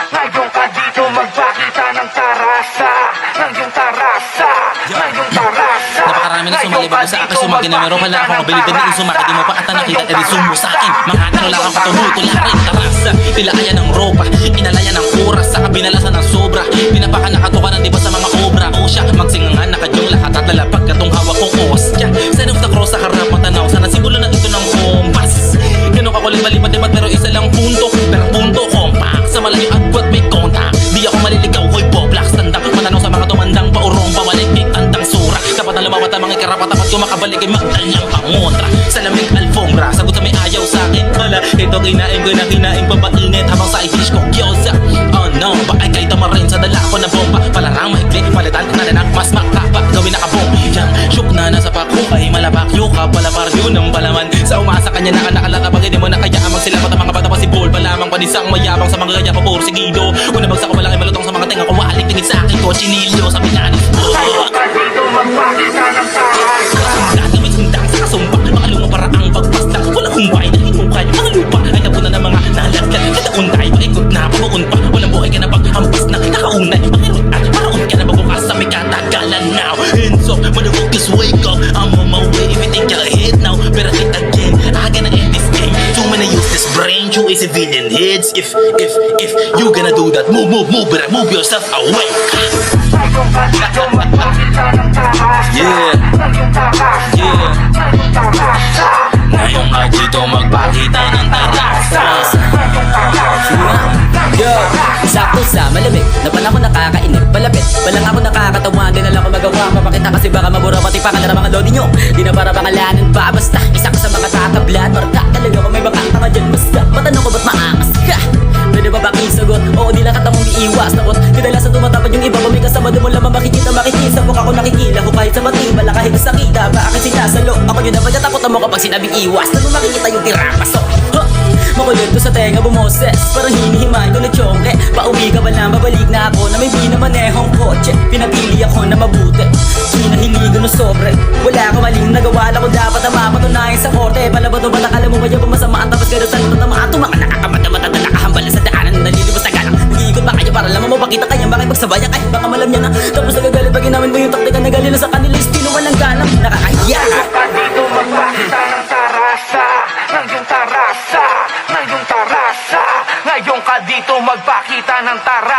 Ngayon ka dito magpakita ng tarasa. Ngayong tarasa, ngayong tarasa. Napakarami na sumalibag sa akin, sumagin na meron pala akong abilidad na isumaki. Di mo pa ata nakita, eri-zoom mo sa akin. Mga ano lang ang patumuto na rin. Tarasa, tilakayan ng ropa, inalayan ng oras, saka binalasan ng sobra. Pinapaka nakatukanan di ba sa mga obra. O siya, magsingangan, nakadyong lahat at lalapag katong hawak kong ostya. Sign of the cross sa harap matanaw, sana simbolo na ito ng kompas. Ganun kakulit malipat dibat pero isa lang punto. Pero punto kompak, sa malayo agwat may kontak. Di ako maliligaw, hoy boblaks, tandang matanaw sa mga tumandang paurong pawalik. Tantang sura, dapat na lumawat ang mga karapat dapat ko makabalik ay magdalyang pangontra. Sa lamig alfombra, sagot sa may ayaw sa akin. Hala, ito kinain ko na kinain papainit habang sa i-dish ko gyoza. Oh no, ba ay kay tamarin sa dala ko na bomba. Palarang maikli, palitan ko na rin ang mas makapa. Gawin na kabong, yang shook na nasa pako ay malapak yuka. Palapar yun ang palaman. Sa umasa kanya nakalata pag hindi mo na kaya magsilapot ang mga bata pa si Paul. Palamang panisang mayabang sa mga gaya ko puro sigido. Kung nabagsak ko malaki malutong sa mga tenga ko, walik tingin sa akin ko, chinilyo sa pinanis mo. Ngayon ka dito magpakita ng tarasa. Sundan na may sundang sa kasumpak, mga lumang paraang pagpastak. Walang humbay na hinukay, mga lupa ay napunan ng mga nalaglag. Kataunday, paikot na, pabuon pa. Walang buhay ka na paghampas na nakaunay. Makirot at paraon ka na mabukas sa may katagalan now. Hands up, motherfuckers wake up. I'm on my way, if you think you're ahead now, better hit again. I gonna end this game. Too many useless brain, you is a villain heads. If you gonna do that, move, better move yourself away. Ngayon ka dito magpakita ng tarasa. Yeah. Ngayong tarasa, Yeah. ngayong tarasa. Ngayon nga dito magpakita ng tarasa. Ngayong tarasa. Yo, sakto sa malamig na panahon nakakainip. Palapit, walang ako nakakatawa. Di na lang ako magawa mapakita kasi baka mabura pati pa kanila mga lodi nyo. Di na para pangalanan pa. Basta isa ka sa mga kakablan. Marka talaga kung may bakang ka dyan. Basta matanong ko ba't maangas ka? Pwede ba bakit sagot? Oo, di lang katamong iiwas. Takot, kadalasan tumatapad yung iba. Kung may kasama di mo lamang makikita. Makikisa mo ako nakikila ko kahit sa matibala. Kahit sa kita, bakit sinasalo? Ako yun na pagkatakot mo kapag sinabing iwas. Na makikita yung tirapaso. Makulit to sa tenga bumoses. Parang hinihimayin ko na tiyongke. Pauwi ka ba na babalik na ako na may binamanehong kotse. Pinapili ako na mabuti, hinahiligo na sobre. Wala ko maling nagawa lang ko dapat na mapatunayan sa korte. Palabado ba nakala mo ba yung masama ang tapos gano'n sa tatamaan? Mga nakakamata-mata na nakahambalan sa daanan. Nalilibos na galang, nag-iikot ba kayo para lamang mapakita kanya makipagsabaya kahit baka malam niya na. Tapos nagagalit pag ginamit mo yung taktika na galila sa kanila. Estilo walang galang, nakakahiya. Ngayon ka dito magpakita ng tarasa. Ngayong tarasa, ngayong tarasa. Ngayon ka dito magpakita ng tarasa.